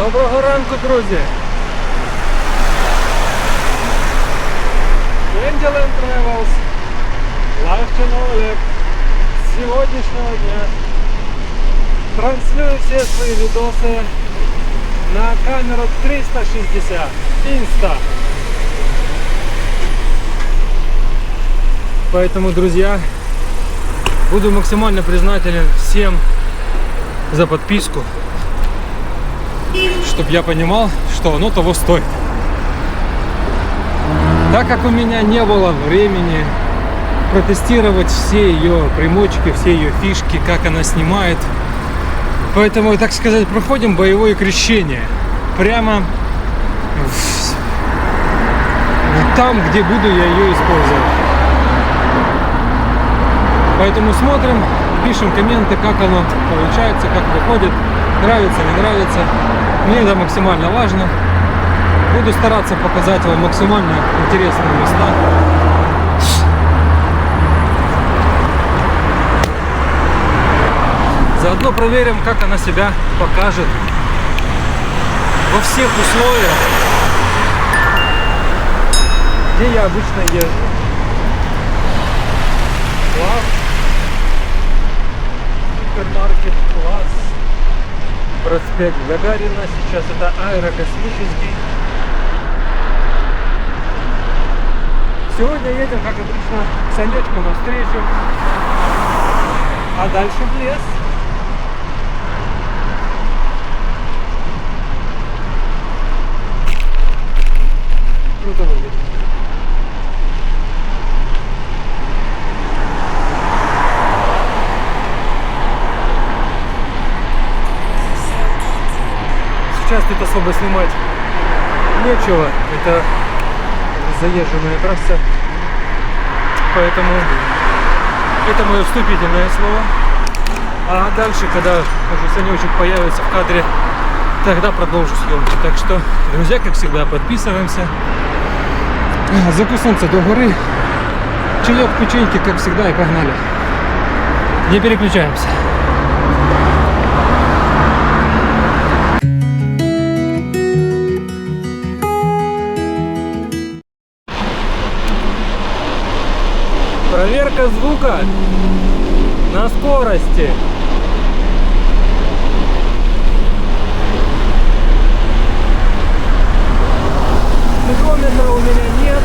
Доброго ранку, друзі! Angel Travels, Лавчин Олег. С сегодняшнего дня транслирую все свои видосы на камеру 360 Insta. Поэтому, друзья, буду максимально признателен всем за подписку, чтобы я понимал, что оно того стоит. Так как у меня не было времени протестировать все ее примочки, все ее фишки, как она снимает, поэтому, так сказать, проходим боевое крещение прямо там, где буду я ее использовать. Поэтому смотрим, пишем комменты, как оно получается, как выходит, нравится, не нравится. Мне это максимально важно. Буду стараться показать вам максимально интересные места. Заодно проверим, как она себя покажет во всех условиях, где я обычно езжу. Класс. Супермаркет Класс. Проспект Гагарина. Сейчас это аэрокосмический. Сегодня едем, как обычно, к Санечку навстречу, а дальше в лес. Круто выглядит. Сейчас тут особо снимать нечего, это заезженная трасса, поэтому это мое вступительное слово. А дальше, когда уже Санечек появится в кадре, тогда продолжу съемку. Так что, друзья, как всегда, подписываемся. Закусимся до горы, чаек, печеньки, как всегда, и погнали. Не переключаемся. Проверка звука на скорости. Спидометра у меня нет.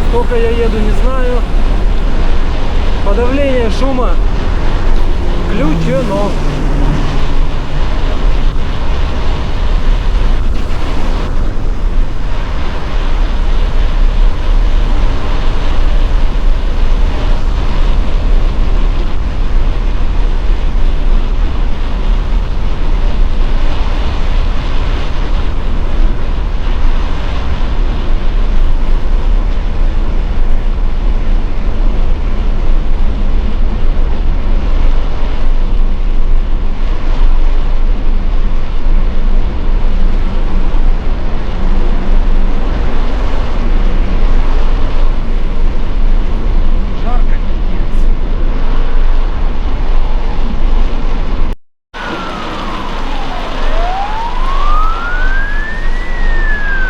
Сколько я еду, не знаю. Подавление шума включено.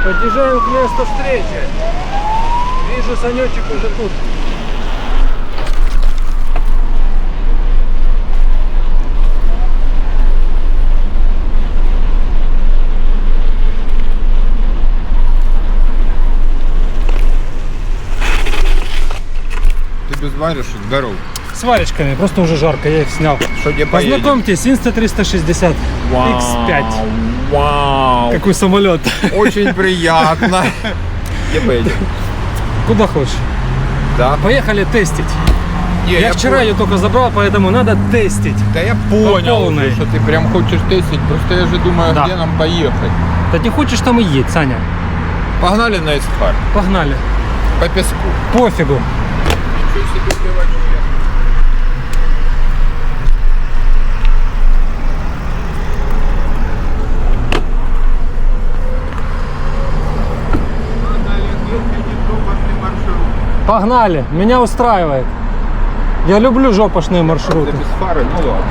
Подъезжаем к месту встречи. Вижу, Санечек уже тут. Ты без варежек? Здоров. С варежками, просто уже жарко, я их снял. Что, где поедем? Познакомьтесь, Insta360 X5. Вау. Какой самолет. Очень приятно. Где поедем? Куда хочешь. Да. Поехали тестить. Не, Я вчера ее только забрал, поэтому надо тестить. Да я понял, полной. что ты прям хочешь тестить. Просто я же думаю, Да. где нам поехать. Да не хочешь, там и едь, Саня. Погнали на Эсхар. Погнали. По песку. Пофигу. Ничего себе ты вообще. Погнали, меня устраивает. Я люблю жопошные маршруты. Это без фары, ну ладно.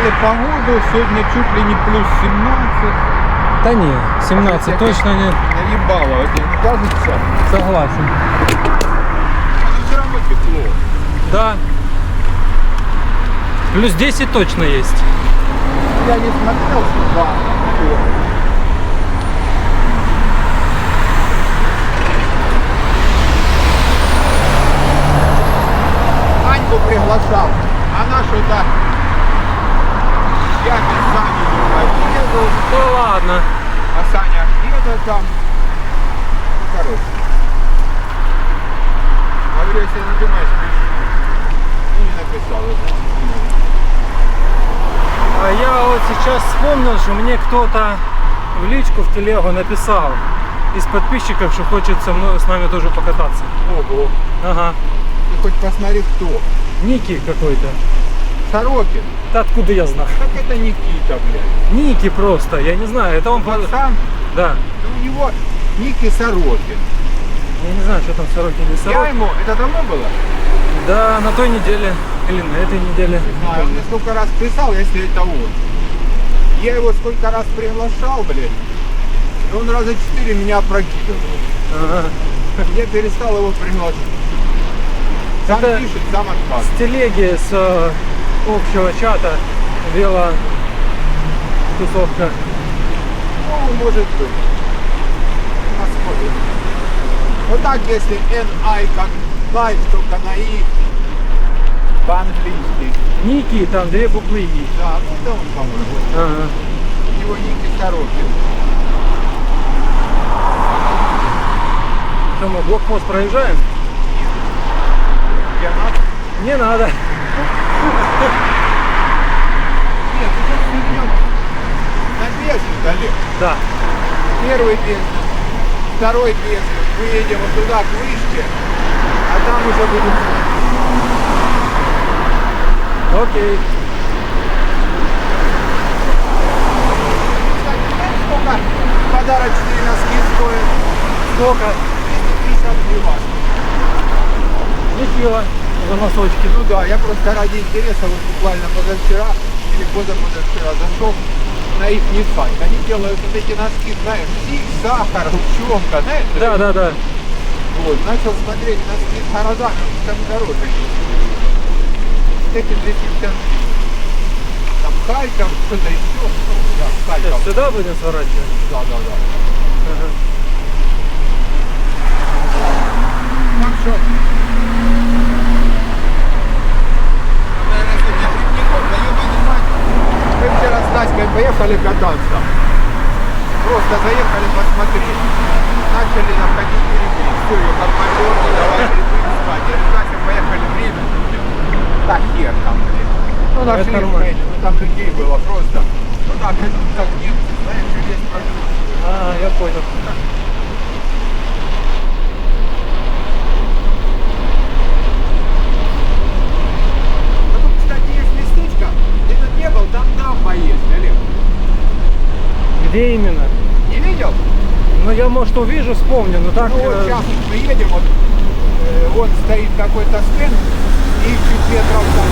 Показали погоду, сегодня чуть ли не плюс 17. Да не, 17 точно нет. Наебало, тебе не кажется? Согласен. Но все равно тепло. Да. Плюс 10 точно есть. Я не смотрел сюда. Аньку приглашал. Она что-то... Я без Сани не поеду. Ну ладно. А Саня где-то там. Короче. А говорю, если надумаешь, пиши. Ну не написал. А я вот сейчас вспомнил, что мне кто-то в личку, в телегу написал из подписчиков, что хочет с нами тоже покататься. Ого. Ага. Ты хоть посмотри, кто. Ники какой-то. Сорокин. Да откуда я знаю? Так это Никита, блядь. Ники просто, я не знаю, это он... Пацан, Да. у него Ники Сорокин. Я не знаю, что там Сорокин или Я Сорокин. ему, это давно было? Да, на той неделе или на этой неделе. Не знаю, он мне сколько раз писал, если это он. Я его сколько раз приглашал, блядь. И он раза 4 меня опрокидывал. Ага. Я перестал его приглашать. Сам Это пишет, сам отказывает. С телеги, с общего чата вела тусовка. Ну, может быть. Посмотрим. Вот так, если NI как лайк, только на И по-английски. Ники, там 2 буквы И. Да, ну это он, по-моему. Ага. У него Ники Сорокин. Что, мы блокпост проезжаем? Я надо? Не надо. Нет, мы сейчас идем на Бежник, Олег. Да. Первый Бежник, второй Бежник. Выедем вот туда, к вышке, а там уже будем... Окей. Кстати, знаешь, сколько подарочные носки стоят? Сколько? 250 гривен. Нехило за носочки. Ну да, я просто ради интереса вот буквально позавчера или позавчера зашел на их сайт. Они делают вот эти носки, знаешь, сик, сахар, ручонка, знаешь? Да, да, да. Вот, начал смотреть носки с городами, там дороже. Эти 250. Там Харьков, что-то еще. Да, Харьков. Сейчас сюда будем сворачивать? Да, да, да. Ага. Так что... Наверное, сегодня грибников, да ёбаный мать. Мы вчера с Наськой поехали кататься. Просто заехали посмотреть. Начали находить грибы. Все, ее как поддернули, давай грибы искать. Я с Настей поехали в Рим. Так хер там, блин. Ну, нашли, нормально. ну там людей было просто. Ну так, как немцы, знаешь, весь маршрут. А, я понял. А тут, кстати, есть местечко, где ты не был, там дамба есть, Олег. Где именно? Не видел? Ну я, может, увижу, вспомню, но так... Ну вот сейчас мы едем, вот, вот стоит какой-то стенд, и чуть метров там,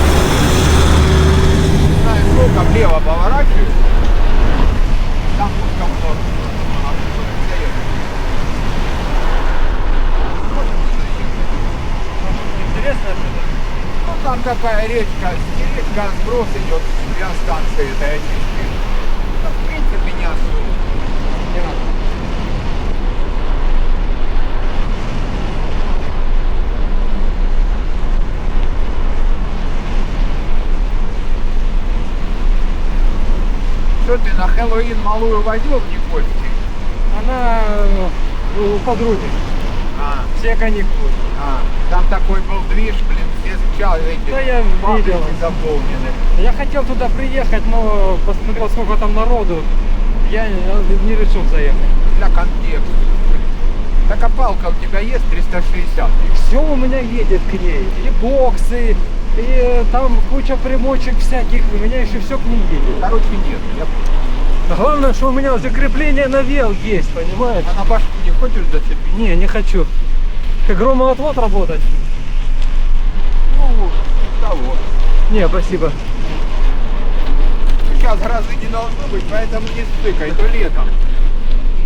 не знаю сколько, влево поворачиваю, там пушка много. Интересно это? Ну там такая речка сброс идет для станции этой очистки. Ну, в принципе, не особо. Не надо. Что ты на Хэллоуин малую водил в Никольский? Она у подруги. А, Все каникулы. там такой был движ, блин, все эти Да я фабрики видел. заполнены. Я хотел туда приехать, но посмотрел, сколько там народу. Я не решил заехать. Для контекста. Так а палка у тебя есть 360? Все у меня едет к ней. И боксы, и там куча примочек всяких. У меня еще все к ней едет. Короче, нет. А главное, что у меня уже крепление на вел есть, понимаешь? А на башку не хочешь зацепить? Не хочу. Как громоотвод работать? Ну, того. Не, спасибо. сейчас грозы не должно быть, поэтому не стыкай, то летом.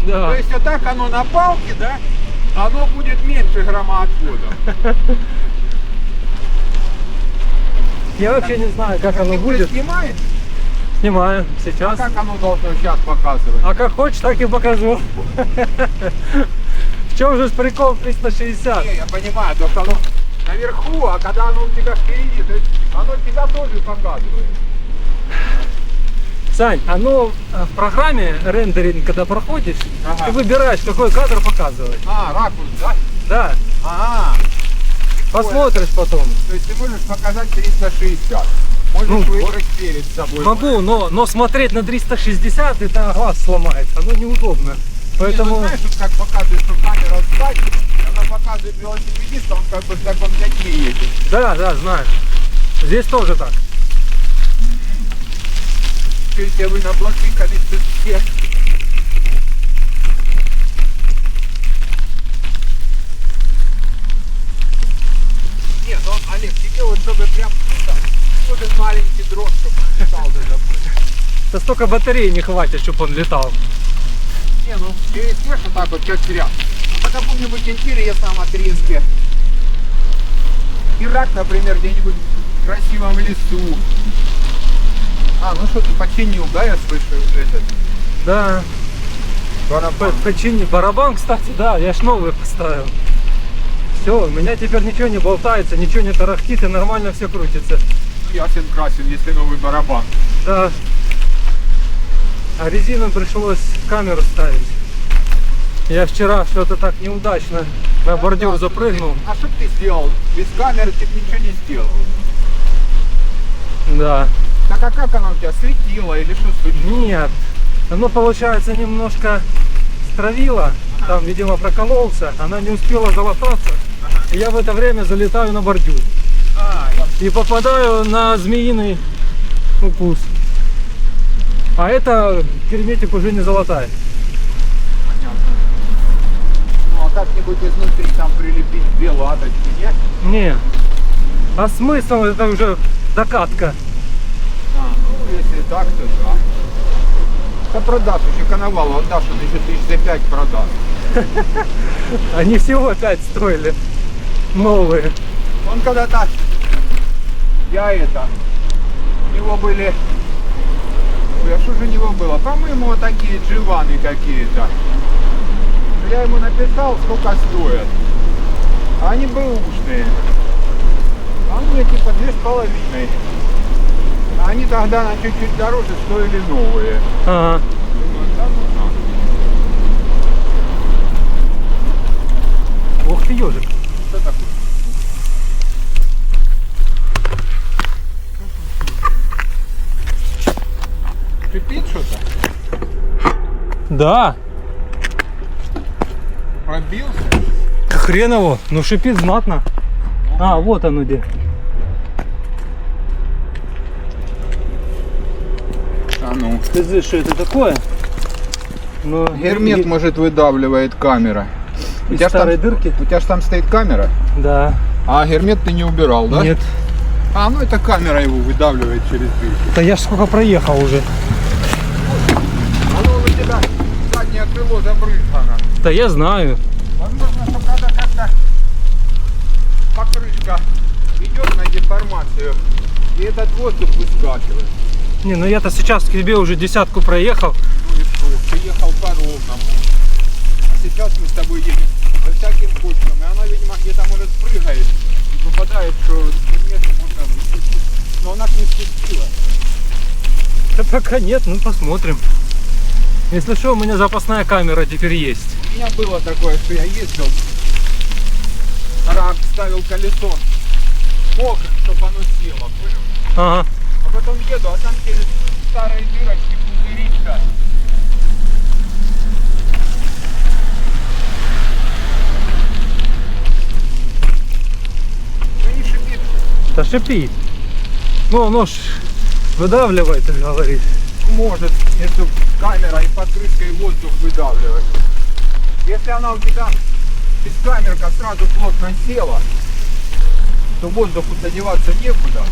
То Да. есть вот так оно на палке, да, оно будет меньше громоотвода. Я вообще не знаю, как оно Ты будет. снимаешь? Снимаю А сейчас. как оно должно сейчас показывать? А как хочешь, так и покажу. В чем же прикол 360? Не, я понимаю, то что оно наверху, а когда оно у тебя впереди, то есть оно тебя тоже показывает. Сань, оно в программе рендеринг, когда проходишь, Ага. ты выбираешь, какой кадр показывать. А, ракурс, да? Да, А, посмотришь потом. то есть ты можешь показать 360. Можешь Ну, выбрать перед собой. Могу, но смотреть на 360, это глаз сломается, оно неудобно. Поэтому... Поэтому, знаешь, вот как показывает, что камера сзади, она показывает велосипедиста, он как бы в таком пятне едет. да, знаю. Здесь тоже так. То есть вы наблокикались все. Нет, ну, Олег, тебе вот чтобы прям вот маленький дрон, чтобы он летал даже. Да столько батареи не хватит, чтобы он летал. Не, ну, пересмешь вот так вот, как зря. На каком-нибудь интересном отрезке. Ирак, например, где-нибудь в красивом лесу. А, ну что ты починил, да, я слышу этот Да, барабан. почини. Барабан, кстати, да, я ж новый поставил. Все, у меня теперь ничего не болтается, ничего не тарахтит и нормально все крутится. Ясен красен, если новый барабан. Да. А резину пришлось камеру ставить. Я вчера что-то так неудачно на бордюр запрыгнул. А что ты сделал? Без камеры ты ничего не сделал. Да. Так а как она у тебя светила или что случилось? Нет. Оно, получается, немножко стравило. Там, видимо, прокололся. Она не успела залататься. И я в это время залетаю на бордюр. А, И попадаю на змеиный укус. А это герметик уже не золотая. понятно. Ну а как-нибудь изнутри там прилепить две латочки, нет? Не. А смысл, это уже докатка. А, ну если так, то да. Да продашь еще коновалу, отдашь, он еще 1005 продаст. Они всего 5 стоили. Новые. Он когда-то, у него были, ой, а что же у него было? По-моему, вот такие дживаны какие-то. Я ему написал, сколько стоят. А они бэушные. А он мне типа 2,5. А они тогда на чуть-чуть дороже стоили новые. Ага. Думаю, да ну на. Ух ты, ежик. Что такое? Шипит что-то? Да. Пробился? Хрен его. Ну шипит знатно. А, вот оно где. А ну. Ты знаешь, что это такое? Ну, Гермет, может, выдавливает камера. У из тебя, ж старой там, дырки? у тебя же там стоит камера, Да. а гермет ты не убирал, да? Нет. А, ну это камера его выдавливает через дырку. Да я ж сколько проехал уже. Оно у тебя заднее крыло забрызгано. Да я знаю. Возможно, что когда как-то покрышка идет на деформацию, и этот воздух выскакивает. Не, ну я-то сейчас к тебе уже 10 проехал. Ну и что? Ты ехал по ровному. А сейчас мы с тобой едем по всяким кочкам, и оно, видимо, где-то может прыгает и попадает, что гермету можно выпустить. Но она ж не спустила. Да пока нет, ну посмотрим. Если что, у меня запасная камера теперь есть. У меня было такое, что я ездил, рак ставил колесо мокрым, чтобы оно село, понял? Ага. А потом еду, а там через старые дырочки пузыричка. Ну не шипит. Да шипит. Ну, оно ж выдавливает, как говорит. Может между камерой и подкрышкой воздух выдавливать. Если она у тебя из камерка сразу плотно села, то воздуху-то деваться некуда.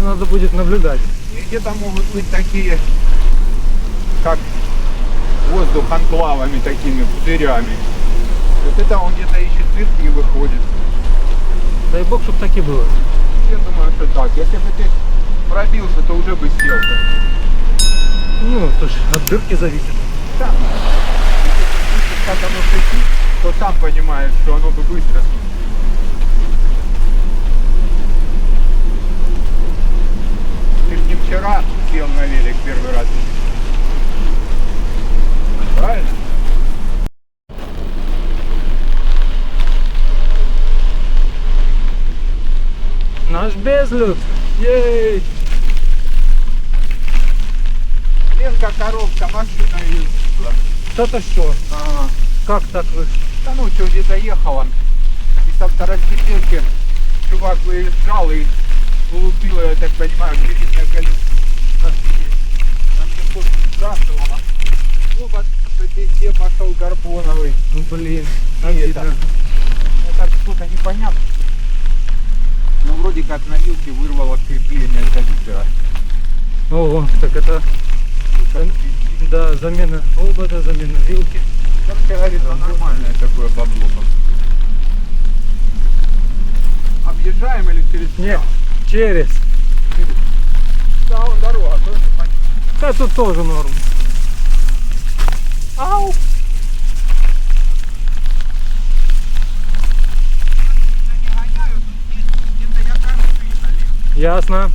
Надо будет наблюдать. И где-то могут быть такие, как воздух анклавами, такими пузырями. Вот это он где-то ищет дырки и выходит. Дай бог, чтобы так и было. Я думаю, что так. Если бы ты пробился, то уже бы сел. Ну, то ж от дырки зависит. Да. Если ты слышишь, как оно шипит, то сам понимаешь, что оно бы быстро. Ты ж не вчера сел на велик первый раз. Правильно? Наш безлюд. Ей! Ленка, коробка, машина ездила. Это что? Ага. Как так вы? Да ну что, где-то ехал он. И со второстепенки чувак выезжал и улупил, я так понимаю, переднее колесо. На мне просто сбрасывало. Оба по пизде пошел карбоновый. Ну блин, И обидно. это что-то непонятно. Ну вроде как на вилке вырвало крепление коллектора. Ого, так это... Да, замена обода, замена вилки. Короче говорит, это нормальное такое бабло. Объезжаем или через Нет, через. Да, вон дорога, тоже понятно. Да тут тоже норм. Ау! Ясно.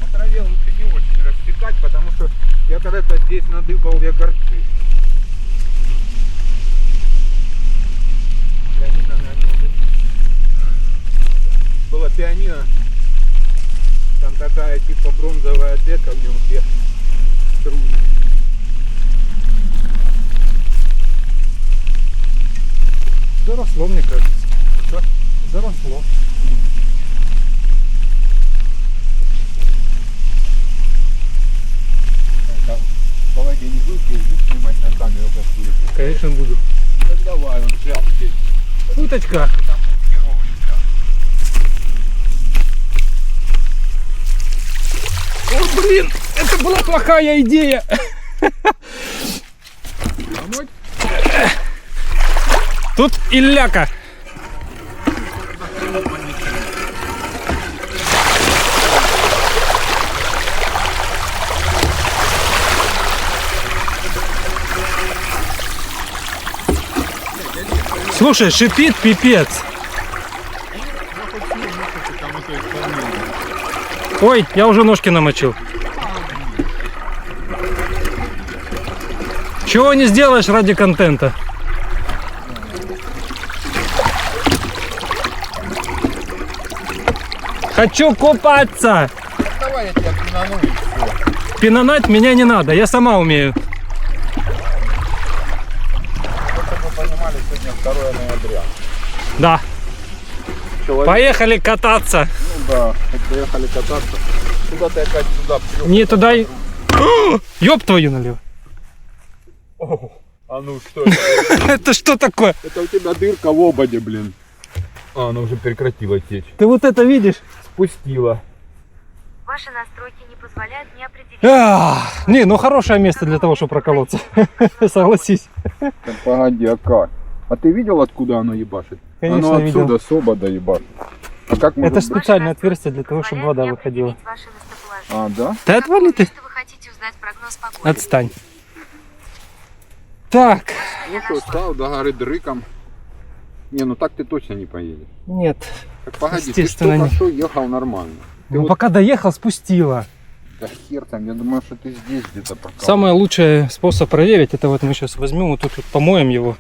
По траве лучше не очень рассекать, потому что я когда-то здесь надыбал я горцы. Пианино, наверное, было пианино. Там такая типа бронзовая дека в нем все струны. Заросло, мне кажется. Что? Заросло. Там по воде не будешь ездить, снимать на камеру какую-то? Конечно, буду. Да давай, он взял здесь. Уточка. Там блокировали взял. О, блин, это была плохая идея. Помочь? Тут Илляка. Слушай, шипит пипец. Ой, я уже ножки намочил. Чего не сделаешь ради контента? Хочу купаться. Давай я тебя пинану и все. Пинанать меня не надо, я сама умею. Чтобы вы понимали, сегодня 2 ноября. Да. Человек, Поехали кататься. ну да, как поехали кататься. Куда ты опять сюда прёшь? Не туда и... Ёб твою налево. О, а ну что это? Это что такое? Это у тебя дырка в ободе, блин. А, она уже прекратила течь. Ты вот это видишь? Спустила. Ваши настройки не позволяют мне определить. Не, ну хорошее место для того, чтобы проколоться. Согласись. Так, погоди, а как? А ты видел, откуда оно ебашит? Конечно, оно отсюда видел. с обода ебашит. А как может Это ж быть? специальное отверстие для того, чтобы Позволяют вода мне выходила. определить ваше местоположение. А, да? Да отвали ты. Что вы хотите узнать прогноз погоды? Отстань. Так. Ну что, стал до горы дрыком. Не, ну так ты точно не поедешь. Нет. Так погоди, ты Естественно, только не. что ехал нормально. Ты Ну вот- пока доехал, спустила. Да хер там, я думаю, что ты здесь где-то прокал. Самый лучший способ проверить, это вот мы сейчас возьмем, вот тут вот помоем его.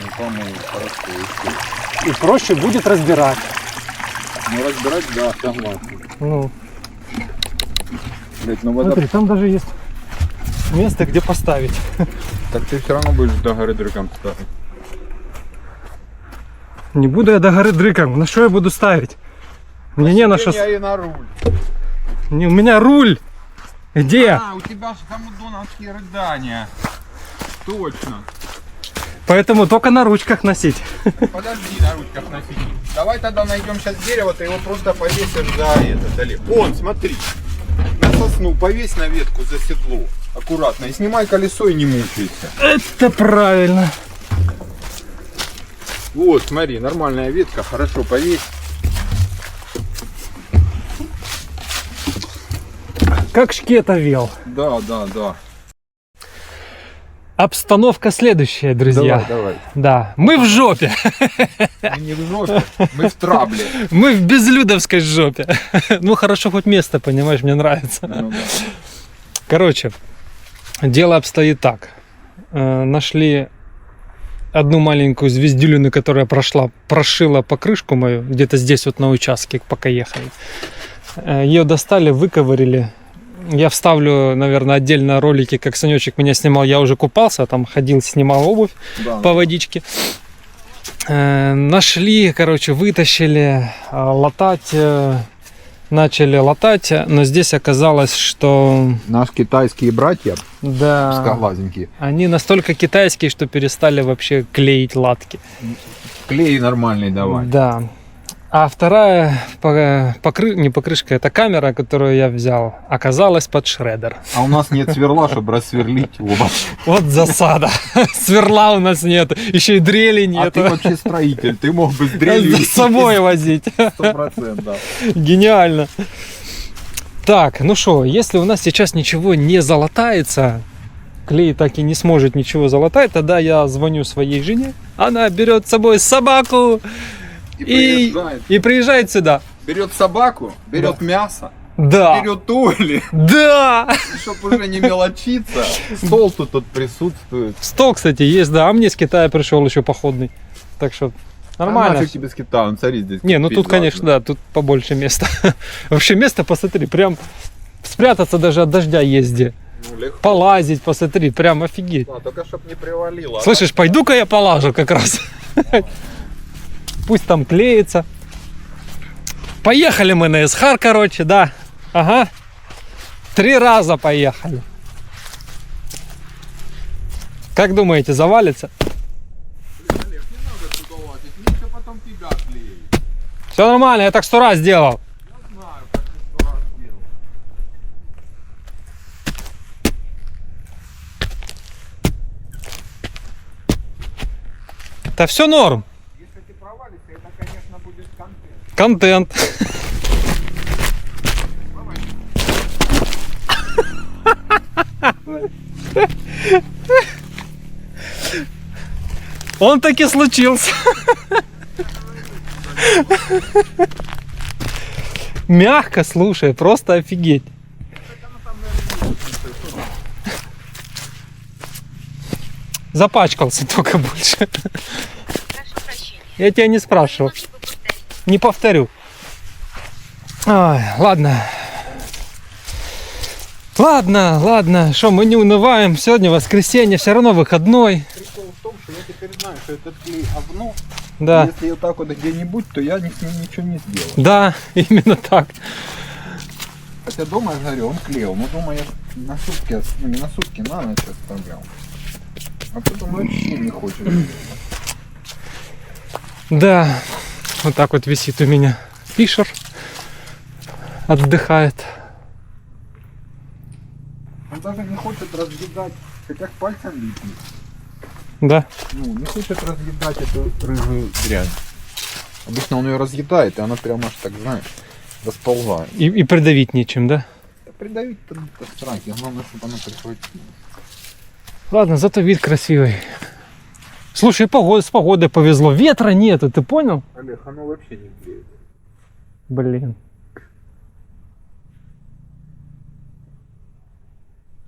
Ну, по-моему, хорошо. И проще будет разбирать. Ну, разбирать, да, согласен. Ну, Блять, ну вода... смотри, там даже есть место, где поставить. Так ты все равно будешь до горы дрыком ставить. Не буду я до горы дрыком. На что я буду ставить? Мне не на что... И на руль. Не, у меня руль. Где? А, у тебя же хамудоновские рыдания. Точно. Поэтому только на ручках носить. Подожди, на ручках носить. Давай тогда найдем сейчас дерево, ты его просто повесишь за этот, Олег. Вон, смотри. На сосну повесь на ветку за седло. Аккуратно. И снимай колесо и не мучайся. Это правильно. Вот, смотри, нормальная ветка, хорошо повесь. Как шкета вел. Да, да, да. Обстановка следующая, друзья. Давай. Да, мы в жопе. Мы не в жопе, мы в трабле. Мы в безлюдовской жопе. Ну хорошо, хоть место, понимаешь, мне нравится. Ну, да. Короче, дело обстоит так. Нашли одну маленькую звездюлину, которая прошила покрышку мою, где-то здесь вот на участке, пока ехали. Ее достали, выковырили. Я вставлю, наверное, отдельно ролики, как Санечек меня снимал. Я уже купался, там ходил, снимал обувь по водичке. Нашли, короче, вытащили, латать, начали латать, но здесь оказалось, что... Наши китайские братья, Да, узкоглазенькие, они настолько китайские, что перестали вообще клеить латки. клей нормальный давай. Да. А вторая не покрышка, это камера, которую я взял, оказалась под шредер. А у нас нет сверла, чтобы рассверлить оба. Вот засада. Сверла у нас нет, еще и дрели А нет. ты вообще строитель, ты мог бы с дрелью С собой возить. 100%, да. Гениально. Так, ну что, если у нас сейчас ничего не залатается, клей так и не сможет ничего залатать, тогда я звоню своей жене, она берет с собой собаку и приезжает сюда. Берет собаку, берет мясо, Да. берет тули, Да. чтобы уже не мелочиться. Стол тут присутствует. Стол, кстати, есть, да. А мне с Китая пришел еще походный. Так что нормально. А нафиг тебе с Китая, он смотри здесь. Не, ну тут, пейзажно. конечно, да, тут побольше места. Вообще место, посмотри, прям спрятаться даже от дождя есть где. Ну, легко. Полазить, посмотри, прям офигеть. Да, только чтоб не привалило. Слышишь, пойду-ка я полажу как раз. Пусть там клеится. Поехали мы на Эсхар, короче, да. Ага. 3 раза поехали. Как думаете, завалится? Олег, не надо туда лазить, Миша потом тебя клеит. Все нормально, я так 100 раз сделал. Я знаю, как ты 100 раз делал. Да все норм. Если ты провалишься, это, конечно, будет контент. Контент. Он таки случился. Мягко, слушай, просто офигеть. Запачкался только больше. Прошу прощения. Я тебя не спрашивал. Могли бы повторить? Не повторю. Ой, ладно. Ладно, что мы не унываем. Сегодня воскресенье, все равно выходной. Прикол в том, что я теперь знаю, что этот клей говно. Да, Если вот так вот где-нибудь, то я с ним ничего не сделаю. да, именно так. Хотя дома я говорю, он клеил. Но дома я на сутки, ну не на сутки, на ночь оставлял. А потом вообще не хочет. Да, вот так вот висит у меня Фишер. Отдыхает. Он даже не хочет разъедать, хотя к пальцам липнет. Да. Ну, не хочет разъедать эту рыжую дрянь. Обычно он ее разъедает, и она прямо аж так, знаешь, расползает. И придавить нечем, да? Да придавить-то сраки, главное, чтобы она прихватила. Ладно, зато вид красивый. Слушай, с погодой повезло. Ветра нету, ты понял? Олег, оно вообще не клеит.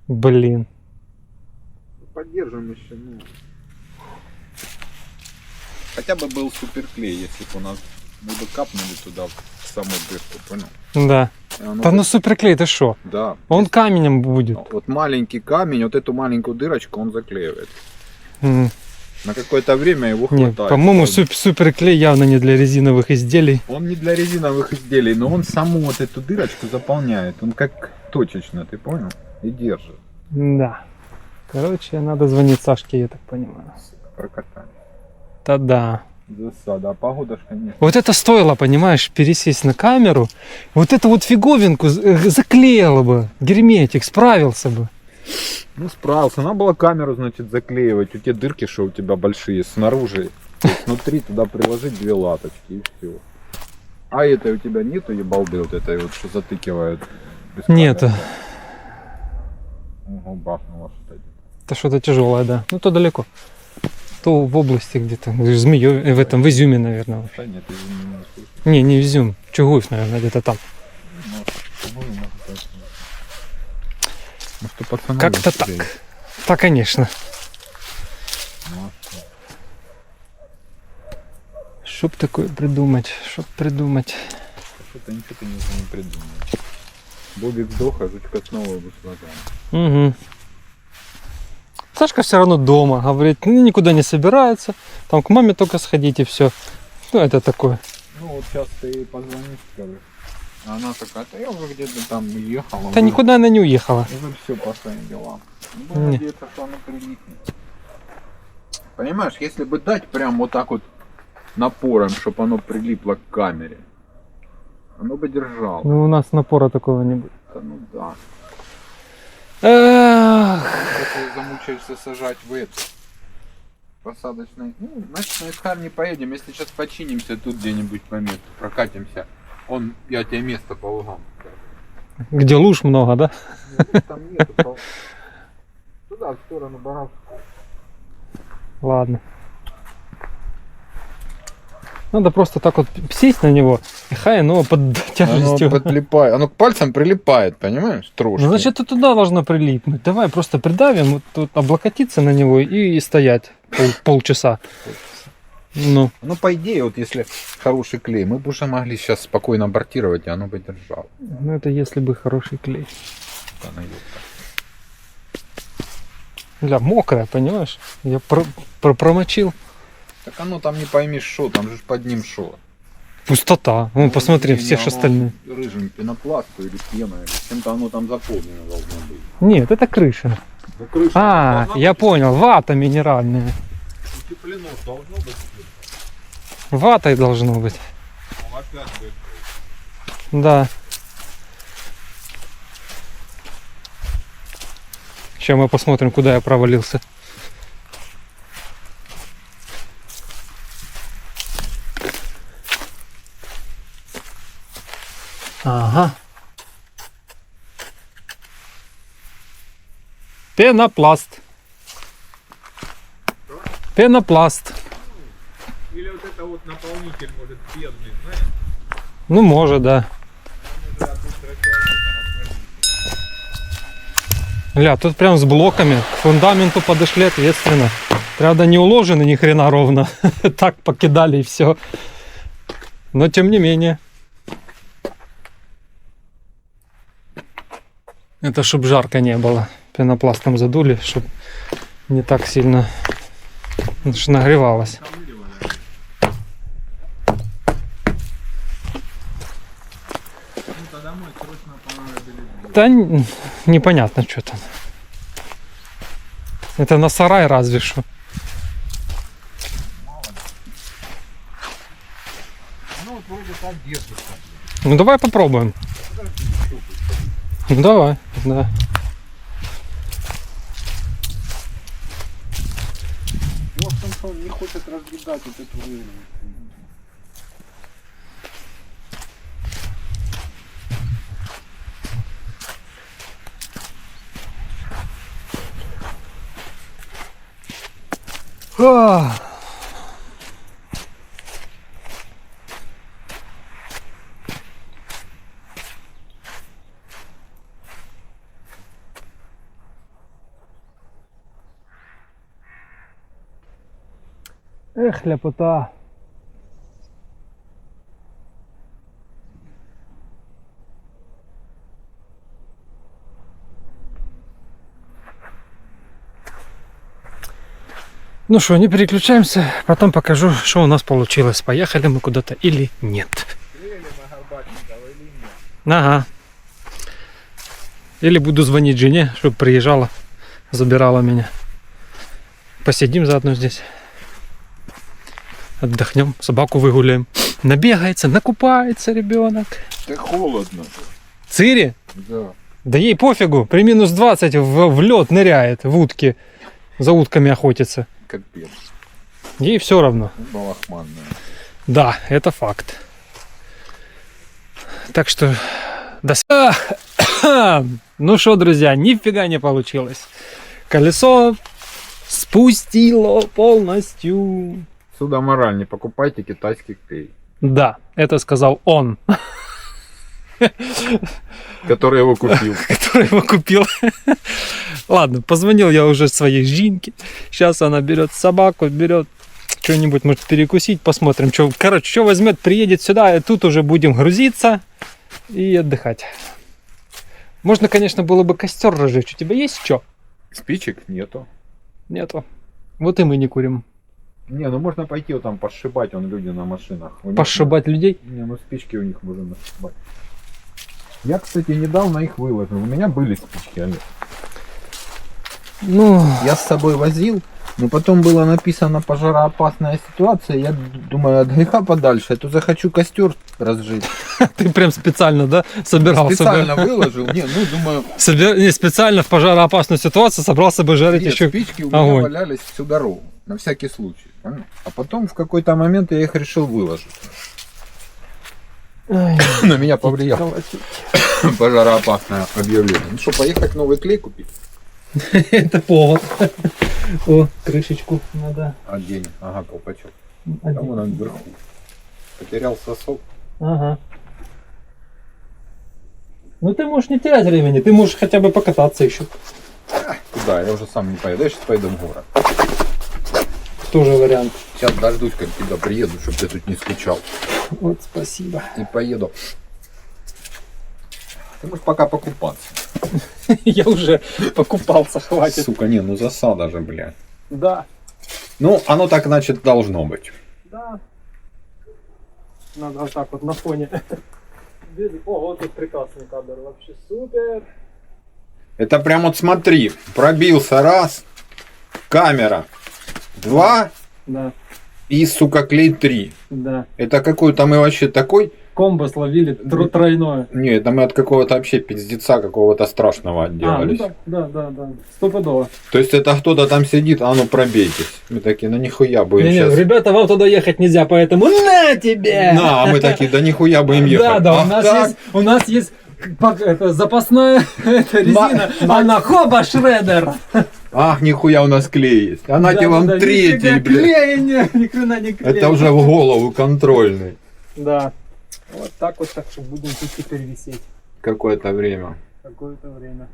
Блин. Поддержим еще, ну. Хотя бы был суперклей, если бы у нас мы бы капнули туда в саму дырку, понял? Да. И оно Да бы- ну суперклей, ты шо? Да. Он каменем будет. Вот маленький камень, вот эту маленькую дырочку он заклеивает. М. На какое-то время его Не, хватает. по-моему, Он- суперклей явно не для резиновых изделий. Он не для резиновых изделий, но он саму вот эту дырочку заполняет. Он как точечно, ты понял? И держит. Да. Короче, надо звонить Сашке, я так понимаю. прокатаемся. Да да. Засада, а погода ж, конечно. Вот это стоило, понимаешь, пересесть на камеру. Вот эту вот фиговинку заклеило бы. Герметик, справился бы. Ну, справился. Надо было камеру, значит, заклеивать. У тебя дырки, что у тебя большие, снаружи. То есть внутри туда приложить 2 латочки и все. А этой у тебя нету ебалды вот этой вот, что затыкивают? без Нету. камеры? Ого, бахнуло что-то. Это что-то тяжелое, да. Ну то далеко. То в области где-то. В этом, в Изюме, наверное. Да нет, извини, не слышу. Не, не Изюм. Чугуев, наверное, где-то там. Может, у пацанов Как-то быстрее. так. Да, конечно. Ну, Чтоб такое придумать, чтоб придумать. что-то ничего ты не придумаешь. Бобик сдох, а жучка снова с глазами. Угу. Сашка все равно дома, говорит, ну, никуда не собирается. Там к маме только сходить и все. Ну это такое. Ну вот сейчас ты позвонишь, скажешь. А она такая, да я уже где-то там ехала. Да никуда она не уехала. Уже все по своим делам. Будем Не. надеяться, что оно прилипнет. Понимаешь, если бы дать прям вот так вот напором, чтобы оно прилипло к камере, оно бы держало. Ну у нас напора такого не будет. Да, ну да. Эх. Если замучаешься сажать в это посадочный, ну, значит на Искар не поедем. Если сейчас починимся тут где-нибудь по месту, прокатимся, я тебе место по лугам покажу. Где луж много, да? Ну, там нету, туда, в сторону Боровского. Ладно. Надо просто так вот сесть на него, и хай оно под тяжестью. Оно подлипает, оно к пальцам прилипает, понимаешь, трошки. Ну, значит, и туда должно прилипнуть. Давай просто придавим, вот тут облокотиться на него и стоять полчаса. Ну, Ну, по идее, вот если хороший клей, мы бы уже могли сейчас спокойно абортировать, и оно бы держало. ну это если бы хороший клей. Да, ну, ёпта. Бля, мокрая, понимаешь? Я промочил. Так оно там не поймешь что, там же ж под ним что. Пустота. Вон, посмотри, Не, все оно ж остальные. Рыжим пенопласту или пеной, чем-то оно там заполнено должно быть. Нет, это крыша. За крышей А, должна я быть понял, вата минеральная. утеплено, должно быть. Ватой должно быть. Он опять будет. Да. Сейчас мы посмотрим, куда я провалился. Ага. Пенопласт. Пенопласт. Или вот это вот наполнитель может пенный, знаешь? Ну, может, да. Ля, тут прям с блоками к фундаменту подошли ответственно. Правда, не уложены ни хрена ровно. Так покидали и все. Но тем не менее. Это чтоб жарко не было. Пенопластом задули, чтоб не так сильно нагревалось. Да непонятно, что там. Это на сарай разве что. Ну вот вроде так держится. Ну давай попробуем. Ну давай, да. Дело в том, что он не хочет разъедать вот эту рыбу. Ах. Эх, ляпота. Ну что, не переключаемся, потом покажу, что у нас получилось. Поехали мы куда-то или нет. Ага. Или буду звонить жене, чтобы приезжала, забирала меня. Посидим заодно здесь. Отдохнем, собаку выгуляем. Набегается, накупается ребенок. Да холодно. Цири? Да. Да ей пофигу, при минус 20 в лед ныряет, в утки, за утками охотится. Капец. Ей все равно. Балахманная. Да, это факт. Так что... Ну что, друзья, нифига не получилось. Колесо спустило полностью. Сюда мораль, не покупайте китайский клей, Да, это сказал он, который его купил. который его купил. Ладно, позвонил я уже своей Жинке. Сейчас она берет собаку, берет что-нибудь, может, перекусить, посмотрим. Короче, что возьмет, приедет сюда, и тут уже будем грузиться и отдыхать. Можно, конечно, было бы костер разжечь. У тебя есть что? Спичек нету. Нету. Вот и мы не курим. Не, ну можно пойти вот там пошибать, он люди на машинах. У них Пошибать людей? Не, ну спички у них можно нашибать. Я, кстати, недавно их выложил. У меня были спички, Олег. Ну, Я с собой возил, но потом было написано пожароопасная ситуация. Я думаю, от греха подальше, а то захочу костер разжечь. ты прям специально, да, собирался Специально бы? выложил. Не, ну думаю, Не, специально в пожароопасную ситуацию собрался бы жарить нет, еще спички у меня огонь. валялись всю дорогу. На всякий случай. Понял? А потом в какой-то момент я их решил выложить. На меня повлияло пожароопасное объявление. Ну что, поехать новый клей купить? Это повод. О, крышечку надо. Одень. Ага, колпачок. Там одеть. он вверху. Потерял сосок. Ага. Ну ты можешь не терять времени, ты можешь хотя бы покататься еще. Куда? Я уже сам не поеду. Я сейчас поеду в город. Тоже вариант. Сейчас дождусь, как тебя приеду, чтобы ты тут не скучал. Вот, спасибо. И поеду. Ты можешь пока покупаться. Я уже покупался, хватит. Сука, не, ну засада же, блядь. Да. Ну, оно так, значит, должно быть. Да. Надо вот так вот на фоне. О, вот тут прекрасный кадр, вообще супер. Это прям вот смотри, пробился раз, камера 2 Да, и, сука, клей 3. да. Это какой-то мы вообще такой... Комбо словили тройное. Не, это мы от какого-то вообще пиздеца какого-то страшного отделались. Да. Стопудово. То есть это кто-то там сидит, а ну пробейтесь. Мы такие, ну нихуя будем Не, сейчас... ребята, вам туда ехать нельзя, поэтому на тебе! На, а мы такие, да нихуя будем ехать. Да, Ах, у нас есть это, запасная резина, она хоба шредер. Ах, нихуя у нас клей есть. А нате вам третий, блядь. Клей, ни хрена не клей. Это уже в голову контрольный. Да. Вот так, что будем тут теперь висеть Какое-то время. какое-то время.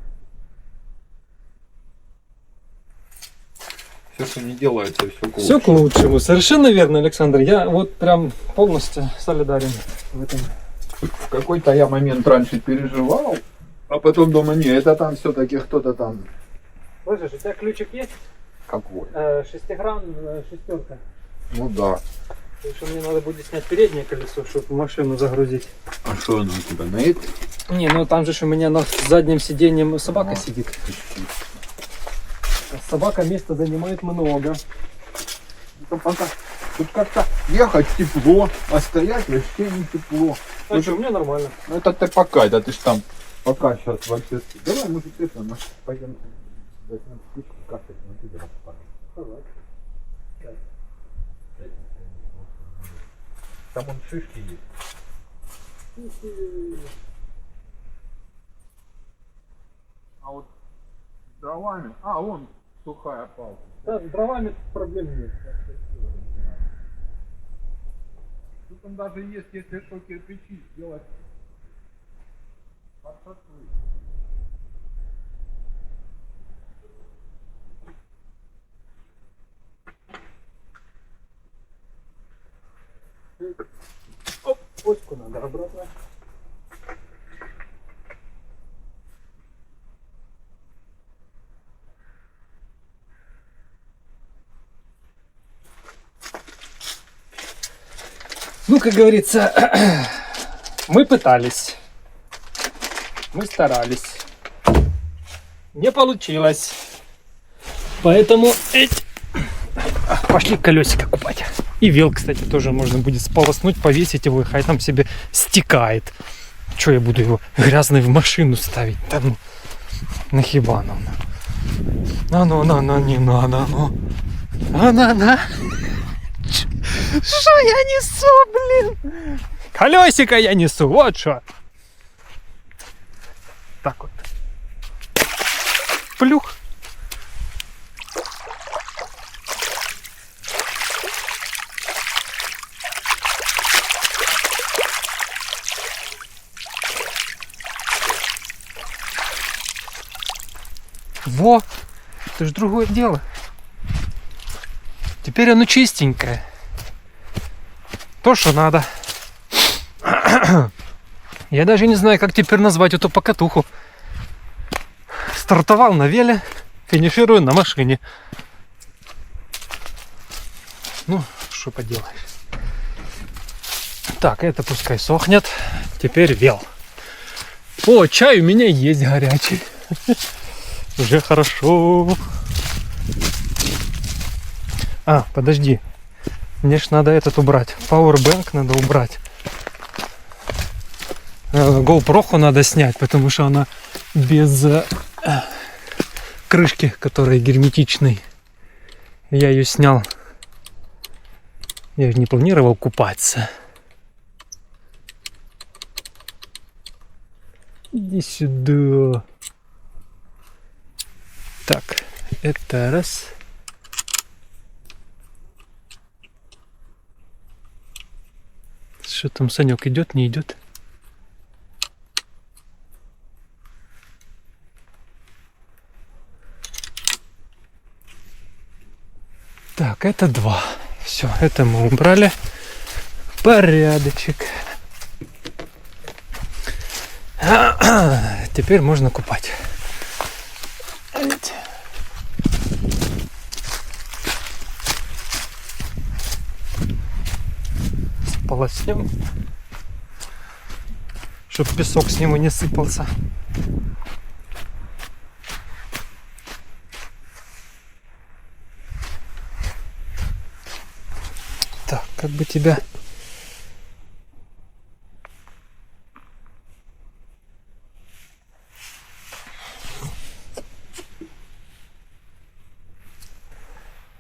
Все, что не делается, все к Все к лучшему. Совершенно верно, Александр. Я вот прям полностью солидарен в этом. В какой-то я момент раньше переживал, а потом думаю, не, это там все-таки кто-то там. Слышишь, у тебя ключик есть? Какой? Шестигранн, шестерка. Ну да. Потому что мне надо будет снять переднее колесо, чтобы машину загрузить. А что оно у тебя на это? Не, ну там же ж у меня на заднем сиденье собака сидит. А собака места занимает много. Тут как-то ехать тепло, а стоять вообще не тепло. А что, у меня нормально. Ну это ты пока, да ты ж там пока сейчас вообще. Давай, может, это, может, пойдем возьмем спичку, как-то смотри, распарим. Там он шишки есть. А вот с дровами. А, вон сухая палка. Да, с дровами проблем нет. Тут он даже есть, если что, кирпичи сделать. Под шашлык. Оп, почку надо обратно. Ну, как говорится, мы пытались, мы старались, не получилось, поэтому пошли колесико купать. И вел, кстати, тоже можно будет сполоснуть, повесить его, и хай там себе стекает. Че я буду его грязный в машину ставить? Да ну, нахиба нам? Не надо, ну. На. Что я несу, блин? Колесико я несу, вот что. Так вот. Плюх. Во, это же другое дело. Теперь оно чистенькое. То, что надо. Я даже не знаю, как теперь назвать эту покатуху. Стартовал на веле, финиширую на машине. Ну, что поделаешь. Так, это пускай сохнет. Теперь вел. О, чай у меня есть горячий. Уже хорошо. А, подожди. Мне ж надо этот убрать. Powerbank надо убрать. GoPro надо снять, потому что она без крышки, которая герметичной. Я ее снял. Я же не планировал купаться. Иди сюда. Так, это раз. Что там, Санек, идет, не идет? Так, это два. Все, это мы убрали. Порядочек. Теперь можно купать. Сполоснем, чтобы песок с него не сыпался. Так, как бы тебя...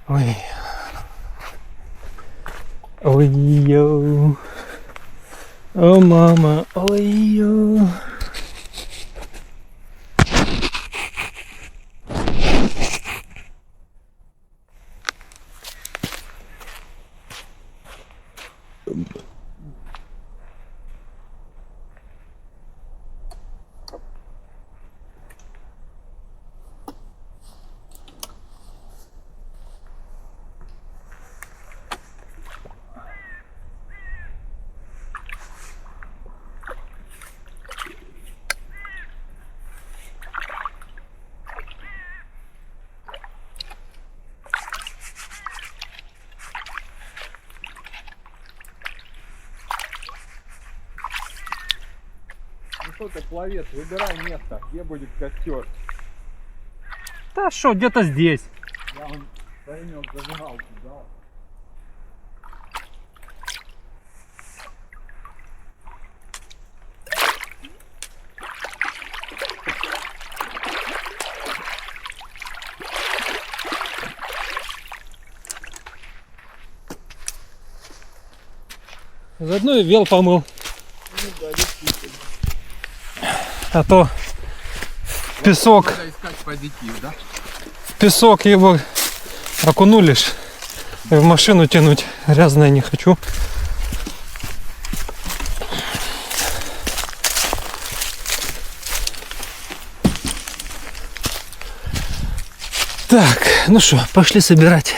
Ой. Ой-ё. О, мама. Ой-ё. Ну что ты, пловец, выбирай место, где будет костер. Да что, где-то здесь. Я вон поймет зажигалку дал. Заодно и вел помыл. А то в песок, Надо искать позитив, да? в песок его окунулишь. И в машину тянуть грязное не хочу. Так, ну что, пошли собирать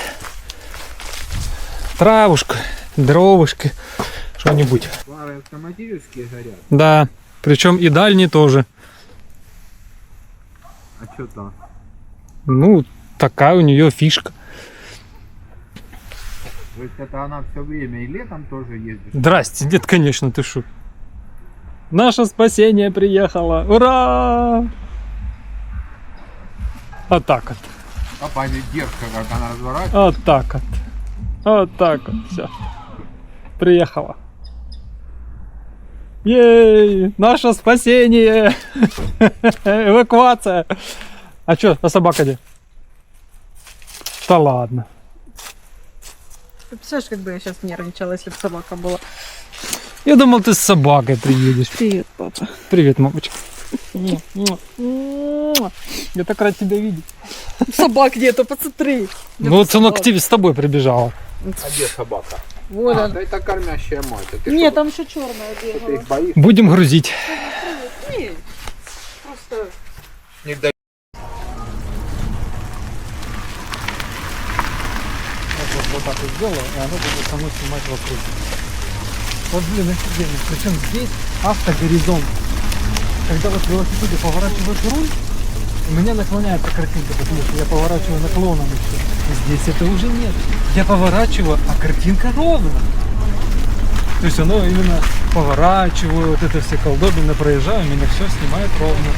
травушку, дровушки, что-нибудь. Фары автоматические горят. Да, причем и дальние тоже. А что там? Ну, такая у нее фишка. То есть это она все время и летом тоже ездит? Здрасте, нет, конечно, ты шут. Наше спасение приехало. Ура! Вот так вот. Папа, не дерзко, как она разворачивается. Вот так вот. Вот так вот, все. Приехала. Ей, наше спасение! Эвакуация! А чё, а собака где? Да ладно. Ты представляешь, как бы я сейчас нервничала, если бы собака была. Я думал, ты с собакой приедешь. Привет, папа. Привет, мамочка. Я так рад тебя видеть. Собак нету, посмотри. Ну вот сынок к тебе с тобой прибежала. А где собака? Вот А, он. да это кормящая мать. А ты Нет, что, там еще черная ты бегала. их боишься? Будем грузить. Нет, просто... Не дай. Вот так вот сделаю, и оно будет само снимать вокруг. Вот, блин, офигенно. Причем здесь автогоризонт. Когда вот в велосипеде поворачиваешь руль, у меня наклоняется картинка, потому что я поворачиваю наклоном еще. Здесь это уже нет. Я поворачиваю, а картинка ровно. То есть оно именно поворачиваю, вот это все колдобины проезжаю, меня все снимает ровно.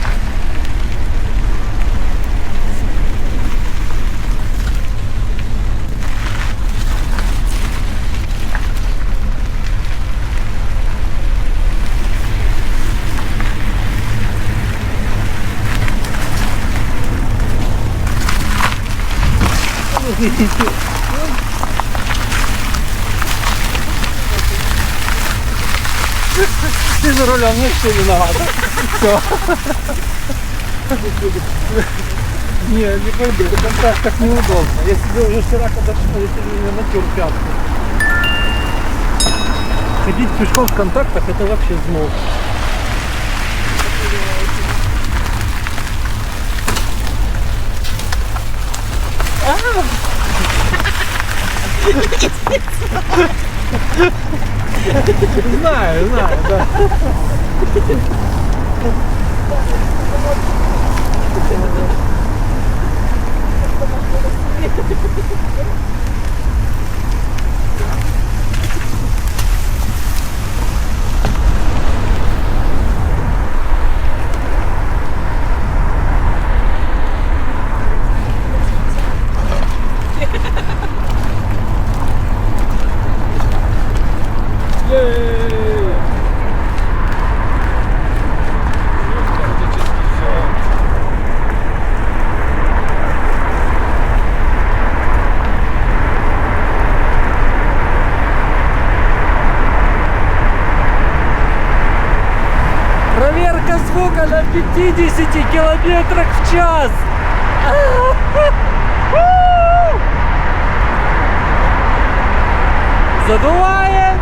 Ты за рулем, мне все виноват. Все. Не, не пойду, до конца так неудобно. Я себе уже вчера, когда шел, если меня натер пятку. Ходить пешком в контактах, это вообще зло. Знаю, да. Проверка звука на 50 километрах в час. Задувает.